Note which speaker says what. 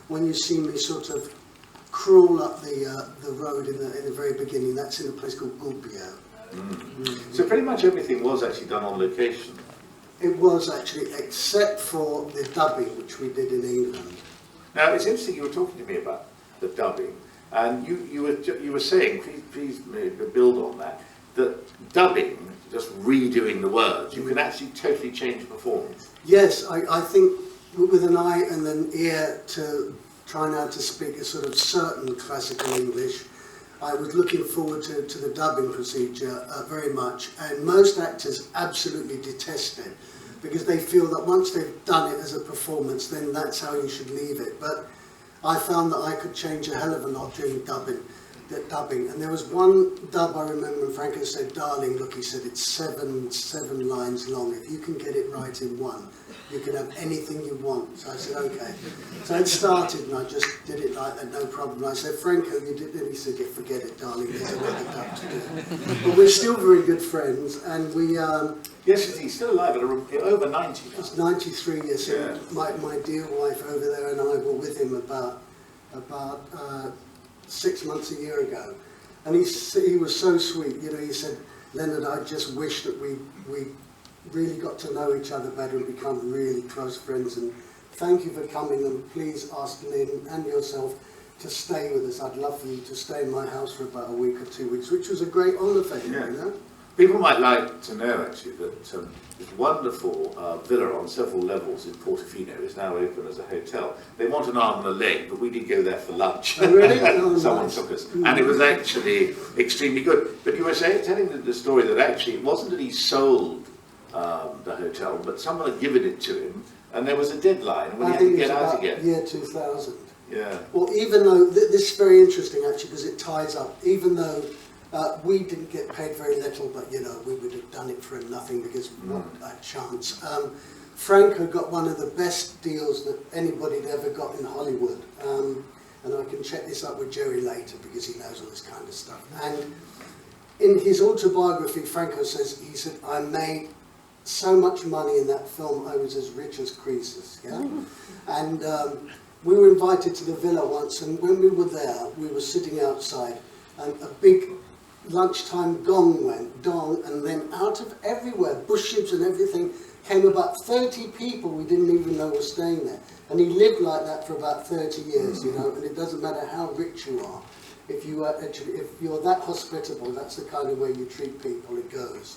Speaker 1: when you see me sort of crawl up the road in the very beginning, that's in a place called Goulbio.
Speaker 2: So pretty much everything was actually done on location.
Speaker 1: It was actually, except for the dubbing, which we did in England.
Speaker 2: Now it's interesting you were talking to me about the dubbing, and you were saying, please build on that dubbing, just redoing the words, you can actually totally change the performance.
Speaker 1: Yes, I think with an eye and an ear to try now to speak a sort of certain classical English, I was looking forward to the dubbing procedure very much, and most actors absolutely detest it because they feel that once they've done it as a performance, then that's how you should leave it. But I found that I could change a hell of a lot during dubbing. And there was one dub I remember when Franco said, "Darling, look," he said, "it's seven lines long. If you can get it right in one, you can have anything you want." So I said, "Okay." So it started and I just did it like that, no problem. I said, "Franco, you did it." He said, "Yeah, forget it, darling, there's another dub to do." But we're still very good friends, and we...
Speaker 2: yes, he's still alive, at over 90 now.
Speaker 1: He's 93 years
Speaker 2: Yeah.
Speaker 1: old. My dear wife over there and I were with him about 6 months, a year ago, and he was so sweet. You know, he said, "Leonard, I just wish that we really got to know each other better and become really close friends, and thank you for coming, and please ask Lynn and yourself to stay with us. I'd love for you to stay in my house for about a week or 2 weeks," which was a great honour for him, you know.
Speaker 2: People might like to know, actually, that this wonderful villa on several levels in Portofino is now open as a hotel. They want an arm and a leg, but we did go there for lunch.
Speaker 1: Oh, really? Oh,
Speaker 2: Someone
Speaker 1: nice.
Speaker 2: took us. And it was actually extremely good. But you were telling the story that actually it wasn't that he sold the hotel, but someone had given it to him, and there was a deadline when he had to get out again.
Speaker 1: Year 2000.
Speaker 2: Yeah.
Speaker 1: Well, even though, this is very interesting actually, because it ties up, even though we didn't get paid very little, but you know, we would have done it for nothing because what a chance. Franco got one of the best deals that anybody had ever got in Hollywood. And I can check this up with Jerry later because he knows all this kind of stuff. And in his autobiography, Franco says, he said, "I made so much money in that film, I was as rich as Croesus." Yeah? And we were invited to the villa once, and when we were there, we were sitting outside, and a big lunchtime gong went, dong, and then out of everywhere, bushes and everything, came about 30 people we didn't even know were staying there. And he lived like that for about 30 years, you know, and it doesn't matter how rich you are. If you're that hospitable, that's the kind of way you treat people, it goes.